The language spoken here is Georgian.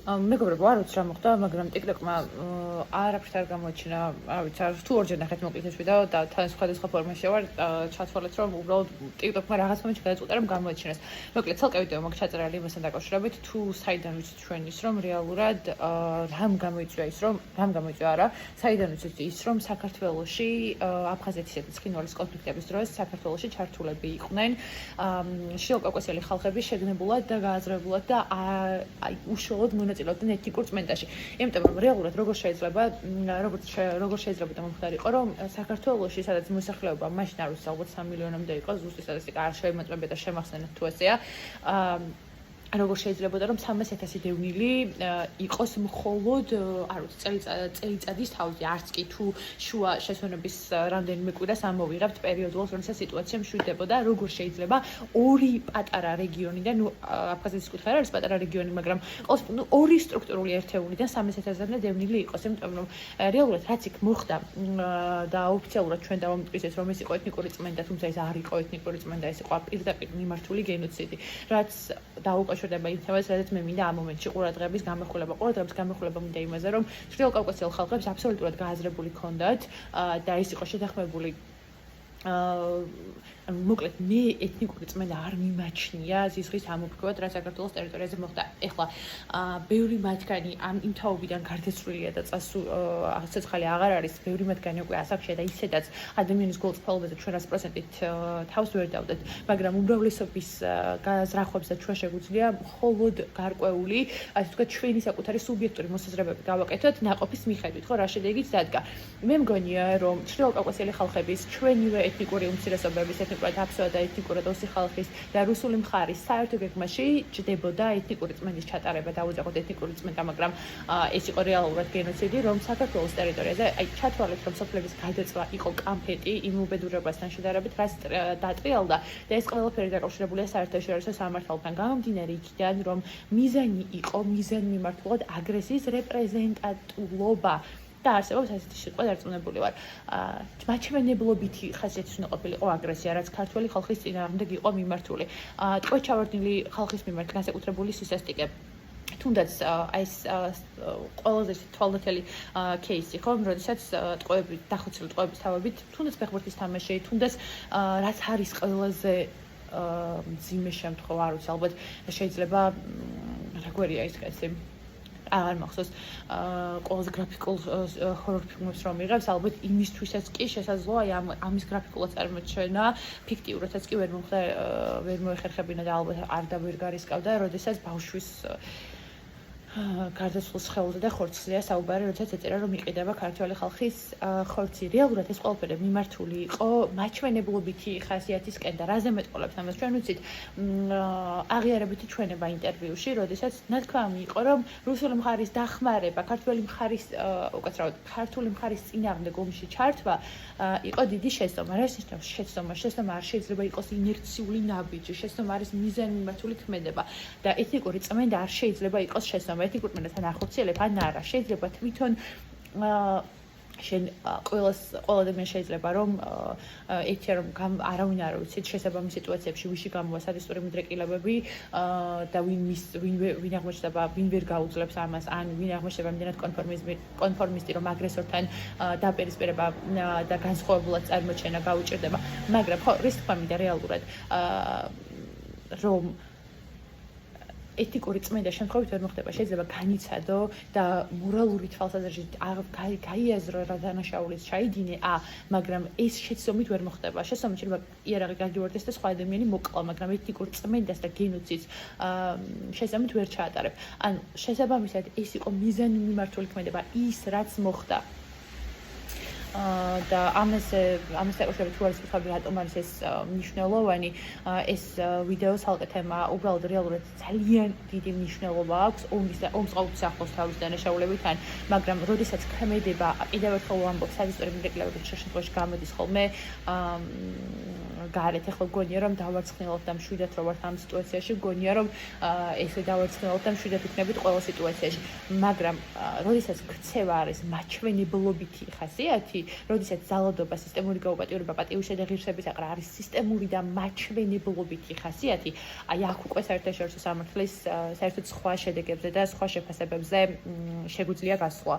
მეგობრებო, არ ვიცი რა მოხდა, მაგრამ TikTok-მა არაფრით არ გამოაჩინა, არ ვიცი, თუ ორჯერ ნახეთ მოკლედ ეს ვიდეო და თან სხვადასხვა ფორმაში ვარ ჩათვალეთ, რომ უბრალოდ TikTok-მა რაღაც მომენტში გადაწყვიტა, რომ გამოაჩინოს. მოკლედ, ცალკე ვიდეო მაქვს ჩაწერილი იმასთან დაკავშირებით, თუ საიდან ვიცით ჩვენ ის, რომ რეალურად რამ გამოიწვია ის, რომ რამ გამოიწვია არა, საიდან ვიცით ის, რომ საქართველოში აფხაზეთისა და ცხინვალის კონფლიქტების დროს საქართველოში ჩართულები იყვნენ შიოკავკასიელი ხალხები შეგნებულად და გააზრებულად და უშუალოდ მონაწილეობდნენ ეთნიკურ წმენდაში. იმიტომ რომ რეალურად როგორ შეიძლება მომხდარიყო, რომ საქართველოში სადაც მოსახლეობა მაშინ არ ვიცი, ალბათ 3 მილიონამდე იყო, ზუსტი სტატისტიკა არ შემოწმებია და შემახსენეთ თუ ესეა. როგორ შეიძლება რომ 300,000 დევნილი იყოს მხოლოდ არ ვიცი წელიწადის თავზე, არც კი თუ შუა შესვენების რამდენიმე კვირას ამოვიღებთ პერიოდულად, როდესაც სიტუაცია მშვიდდებოდა, როგორ შეიძლება ორი პატარა რეგიონიდან, აფხაზეთის კუთხე არ არის პატარა რეგიონი, მაგრამ ორი სტრუქტურული ერთეულიდან 300,000-მდე დევნილი იყოს, იმიტომ რომ რეალურად რაც იქ მოხდა და ოფიციალურად ჩვენ დავამტკიცეთ, რომ ეს იყო ეთნიკური წმენდა, თუმცა ეს არ იყო ეთნიკური წმენდა, ეს იყო პირდაპირ მიმართული გენოციდი, რაც დაუკავშირდება იმ თემას, სადაც მე მინდა ამ მომენტში ყურადღების გამახვილება მინდა იმაზე, რომ ჩრდილო კავკასიელ ხალხებს აბსოლუტურად გააზრებული ჰქონდათ და ის იყო შეთანხმებული მოკლედ მე ეთნიკური წმენდა არ მიმაჩნია ზიზღის ამოფრქვევად, რაც საქართველოს ტერიტორიაზე მოხდა. ეხლა ბევრი მათგანი იმ თაობიდან გარდაცვლილია და ცოცხალი აღარ არის, ბევრი მათგანი უკვე ასაკშია და ისედაც ადამიანის გულწრფელობაზე ჩვენ 100%-ით თავს ვერ დავდეთ, მაგრამ უმრავლესობის გაზრახვებს და ჩვენ შეგვიძლია მხოლოდ გარკვეული, ასე ვთქვათ, ჩვენი საკუთარი სუბიექტური მოსაზრებები გავაკეთოთ ნაყოფის მიხედვით, ხო, რა შედეგიც დადგა. მე მგონია, რომ ჩრდილო კავკასიელი ხალხების ჩვენივე ეთნიკური უმცირესობების ეთნიკურად აფსოა და ეთნიკურად ოსი ხალხის და რუსული მხარის საერთო გეგმაში ჯდებოდა ეთნიკური წმენდის ჩატარება, დაუძახოთ ეთნიკური წმენდა, მაგრამ ეს იყო რეალურად გენოციდი, რომ საქართველოს ტერიტორიაზე ჩათვალეთ, რომ სოფლების გადაწვა იყო კამფეტი იმ უბედურებასთან შედარებით, რაც დატრიალდა და ეს ყველაფერი დაკავშირებულია საერთაშორისო სამართალთან. გამომდინარე იქიდან, რომ მიზანი იყო მიზანმიმართულად აგრესიის რეპრეზენტატულობა. და არსებობს ასეთი სიტყვა დარწმუნებული ვარ. მაჩვენებლობითი ხასიათის უნდა ყოფილიყო აგრესია, რაც ქართველი ხალხის წინააღმდეგ იყო მიმართული. ტყვედ ჩავარდნილი ხალხის მიმართ განსაკუთრებული სისასტიკე. თუნდაც ეს ყველაზე თვალდათელი кейსი ხო, როდესაც ტყვეები დახოცილი ტყვეების თავებით, თუნდაც ფეხბურთის თამაში, თუნდაც რაც არის ყველაზე მძიმე შემთხვევა, არ ვიცი, ალბათ შეიძლება რა გვერია ის კაცი აღარ მახსოვს ყველაზე გრაფიკულ ჰორორ ფილმებს რომ იღებს, ალბათ იმისთვისაც კი შესაძლოა ამის გრაფიკულად წარმოჩენა, ფიქტიურადაც კი ვერ მოეხერხებინა და ალბათ არ და ვერ გარისკავდა, როდესაც ბავშვის გარდაცვლილს ხელდა და ხორცზეა საუბარი, როდესაც ეწერა, რომ იყიდება ქართველი ხალხის ხორცი. რეალურად ეს ყველაფერი მიმართული იყო მაჩვენებლობითი ხასიათისკენ და რაზე მეტყოლებს ამას ჩვენ ვიცით აღიარებითი ჩვენება ინტერვიუში, როდესაც ნათქვამი იყო, რომ რუსული მხარის დახმარება, ქართველი მხარის წინააღმდეგ ომში ჩართვა იყო დიდი შეცდომა. რა ნიშნავს შეცდომა? შეცდომა არ შეიძლება იყოს ინერციული ნაბიჯი, შეცდომა არის მიზანმიმართული ქმედება და ეთნიკური წმენდა არ შეიძლება იყოს შეცდომა. ეთნიკურ წმენდასთან არ ხორციელებ, ან არა, შეიძლება თვითონ შენ ყველა ადამიანი შეიძლება რომ ეთია რომ არავინ არ ვიცით შესაბამის სიტუაციებში ვიში გამოვა სადისტური მიდრეკილებები და ვინ აღმოჩნდება, ვინ ვერ გაუძლებს ამას, ან ვინ აღმოჩნდება იმდენად კონფორმისტი, რომ აგრესორთან დაპირისპირება და განსხვავებულად წარმოჩენა გაუჭირდება. მაგრამ ხო, რის თქმა მინდა რეალურად რომ ეთნიკური წმენდა შემთხვევით ვერ მოხდება, შეიძლება განიცადო და მორალური თვალსაზრისით გაიაზრო რა დანაშაულის ჩაიდინე, მაგრამ ეს შეცდომით ვერ მოხდება. შეცდომით შეიძლება იარაღი გადიუარდეს და სხვა ადამიანი მოკლა, მაგრამ ეთნიკურ წმენდას და გენოციდს შეცდომით ვერ ჩაატარებ. ანუ შესაბამისად ეს იყო მიზანმიმართული ქმედება, ის რაც მოხდა. და ამაზე დაკავშირებით თუ არის ვიხები რატომ არის ეს მნიშვნელოვანი, ეს ვიდეო ცალკე თემა უბრალოდ რეალურად ძალიან დიდი მნიშვნელობა აქვს ომს ყოველთვის ახლავს თავის დანაშაულებიდან, მაგრამ როდესაც ქმედება კიდევ ერთხელ ვამბობ, სადისტური მიდრეკილებები შემთხვევაში გამოდის ხოლმე გარეთ. ეხლა გონია რომ დავარცხნილობთ და მშვიდად რო ვართ ამ სიტუაციაში, გონია რომ ესე დავარცხნილობთ და მშვიდად იქნებით ყველა სიტუაციაში, მაგრამ როდესაც ქცევა არის მაჩვენებლობითი ხასიათი, როდესაც ძალადობა, სისტემური გაუპატიურება, პატივისცემა ღირსებისაყრა არის სისტემური და მაჩვენებლობითი ხასიათი, აი აქ უკვე საერთაშორისო სამართლის საერთოდ სხვა შედეგებზე და სხვა შეფასებებზე შეგვიძლია გასვლა.